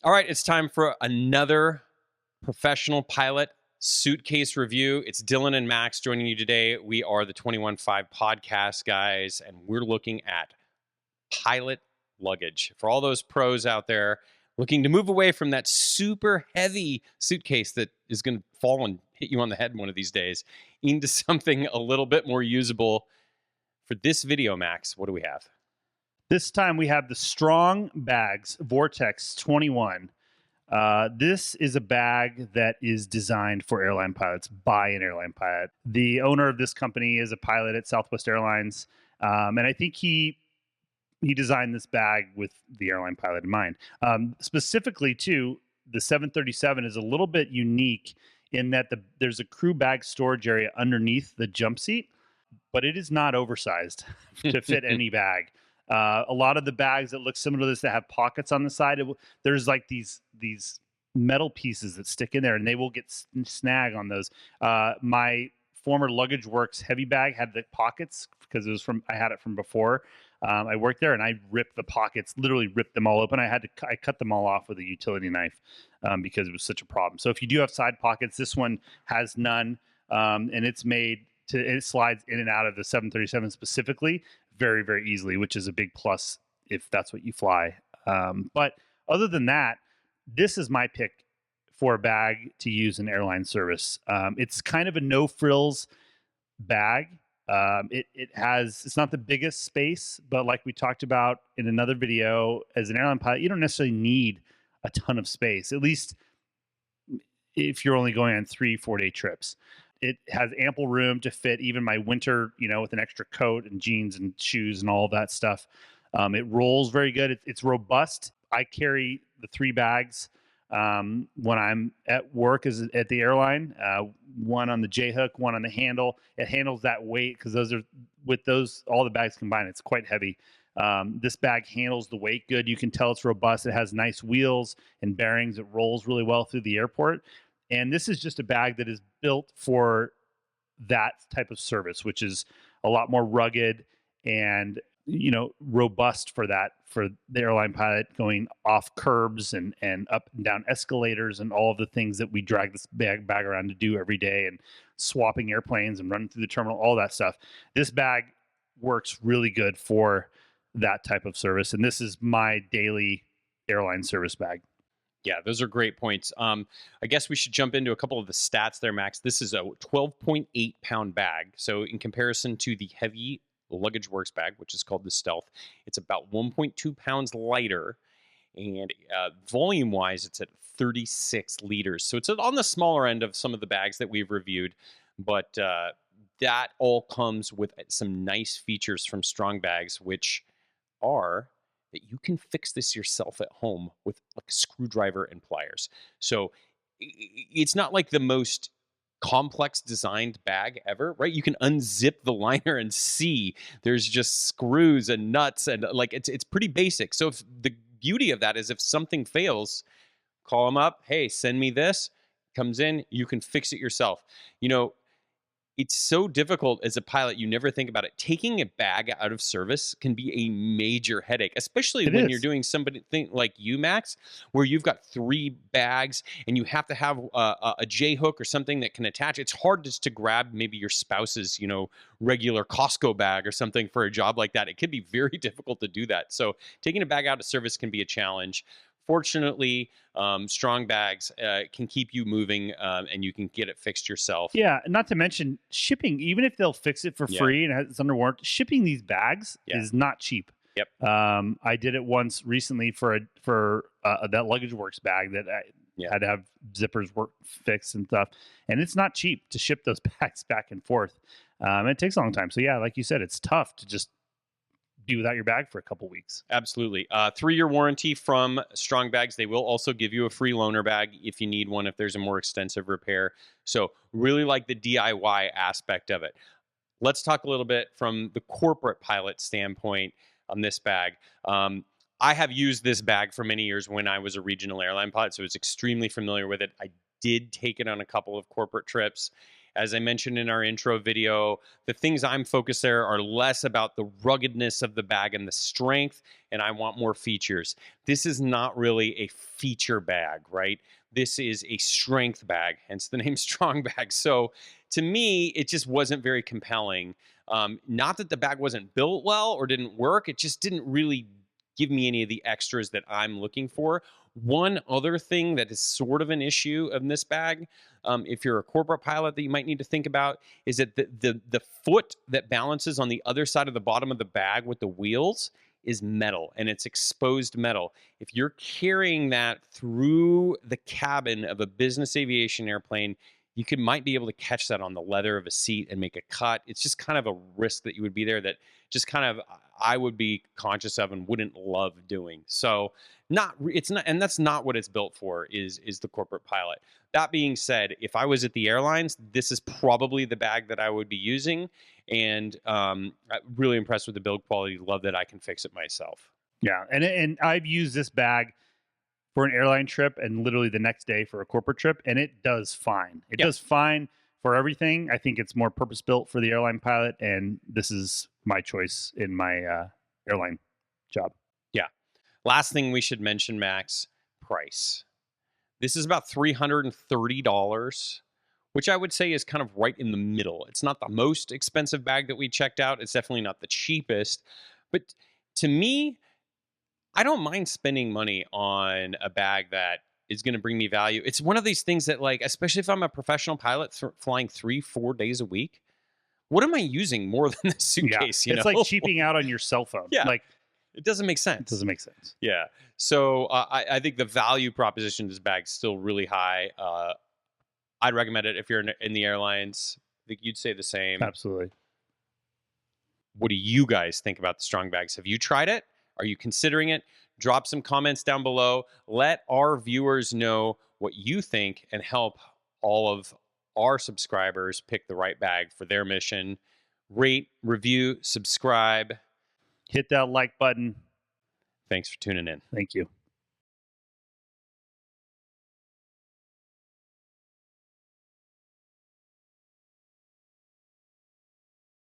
All right, it's time for another professional pilot suitcase review. It's Dylan and Max joining you today. We are the 21.5 podcast guys, and we're looking at pilot luggage. For all those pros out there looking to move away from that super heavy suitcase that is going to fall and hit you on the head one of these days into something a little bit more usable. For this video, Max, what do we have? This time we have the Strongbags Vortex 21. This is a bag that is designed for airline pilots by an airline pilot. The owner of this company is a pilot at Southwest Airlines, and I think he designed this bag with the airline pilot in mind. Specifically, too, the 737 is a little bit unique in that there's a crew bag storage area underneath the jump seat, but it is not oversized to fit any bag. A lot of the bags that look similar to this that have pockets on the side, there's like these metal pieces that stick in there, and they will get snag on those. My former Luggage Works heavy bag had the pockets because I had it from before. I worked there, and I ripped the pockets, literally ripped them all open. I cut them all off with a utility knife because it was such a problem. So if you do have side pockets, this one has none, and it slides in and out of the 737 specifically very, very easily, which is a big plus if that's what you fly. But other than that, this is my pick for a bag to use in airline service. It's kind of a no frills bag. It's not the biggest space, but like we talked about in another video, as an airline pilot, you don't necessarily need a ton of space, at least if you're only going on 3-4 day trips. It has ample room to fit even my winter, with an extra coat and jeans and shoes and all of that stuff. It rolls very good. It's robust. I carry the 3 bags when I'm at work at the airline. One on the J hook, one on the handle. It handles that weight because all the bags combined, it's quite heavy. This bag handles the weight good. You can tell it's robust. It has nice wheels and bearings. It rolls really well through the airport. And this is just a bag that is built for that type of service, which is a lot more rugged and, robust for the airline pilot going off curbs and up and down escalators and all of the things that we drag this bag around to do every day, and swapping airplanes and running through the terminal, all that stuff. This bag works really good for that type of service. And this is my daily airline service bag. Yeah, those are great points. I guess we should jump into a couple of the stats there, Max. This is a 12.8 pound bag. So in comparison to the heavy Luggage Works bag, which is called the Stealth, it's about 1.2 pounds lighter. And volume-wise, it's at 36 liters. So it's on the smaller end of some of the bags that we've reviewed. But that all comes with some nice features from Strongbags, which are that you can fix this yourself at home with like a screwdriver and pliers. So it's not like the most complex designed bag ever, right? You can unzip the liner and see there's just screws and nuts, and like it's pretty basic. So if the beauty of that is if something fails, call them up. Hey, send me this. Comes in, you can fix it yourself. It's so difficult as a pilot, you never think about it. Taking a bag out of service can be a major headache, especially when you're doing something like you, Max, where you've got 3 bags and you have to have a J hook or something that can attach. It's hard just to grab maybe your spouse's, regular Costco bag or something for a job like that. It can be very difficult to do that. So taking a bag out of service can be a challenge. Fortunately, Strongbags can keep you moving, and you can get it fixed yourself. Yeah, not to mention shipping. Even if they'll fix it for free and it's under warranty, shipping these bags is not cheap. Yep. I did it once recently for that Luggage Works bag that I had to have zippers fixed and stuff, and it's not cheap to ship those bags back and forth. And it takes a long time. So yeah, like you said, it's tough to just be without your bag for a couple weeks. Absolutely. 3-year warranty from Strongbags. They will also give you a free loaner bag if you need one, if there's a more extensive repair. So really like the DIY aspect of it. Let's talk a little bit from the corporate pilot standpoint on this bag. I have used this bag for many years when I was a regional airline pilot, so I was extremely familiar with it. I did take it on a couple of corporate trips. As I mentioned in our intro video, the things I'm focused there are less about the ruggedness of the bag and the strength, and I want more features. This is not really a feature bag, right? This is a strength bag, hence the name Strong Bag. So to me, it just wasn't very compelling. Not that the bag wasn't built well or didn't work, it just didn't really give me any of the extras that I'm looking for. One other thing that is sort of an issue in this bag, if you're a corporate pilot, that you might need to think about is that the foot that balances on the other side of the bottom of the bag with the wheels is metal, and it's exposed metal. If you're carrying that through the cabin of a business aviation airplane, might be able to catch that on the leather of a seat and make a cut. It's just kind of a risk that you would be there that just kind of I would be conscious of and wouldn't love doing. So it's not, and that's not what it's built for, is the corporate pilot. That being said, if I was at the airlines, this is probably the bag that I would be using. And I'm really impressed with the build quality. Love that I can fix it myself. Yeah, and I've used this bag for an airline trip and literally the next day for a corporate trip, and it does fine. It does fine for everything. I think it's more purpose built for the airline pilot, and this is my choice in my airline job. Yeah. Last thing we should mention, Max, price. This is about $330, which I would say is kind of right in the middle. It's not the most expensive bag that we checked out. It's definitely not the cheapest. But to me, I don't mind spending money on a bag that is going to bring me value. It's one of these things that, like, especially if I'm a professional pilot flying 3-4 days a week, what am I using more than this suitcase? It's like cheaping out on your cell phone. Yeah. Like, it doesn't make sense. it doesn't make sense. Yeah. So I think the value proposition of this bag is still really high. I'd recommend it if you're in the airlines. I think you'd say the same. Absolutely. What do you guys think about the Strong Bags? Have you tried it? Are you considering it? Drop some comments down below. Let our viewers know what you think and help all of our subscribers pick the right bag for their mission. Rate, review, subscribe. Hit that like button. Thanks for tuning in. Thank you.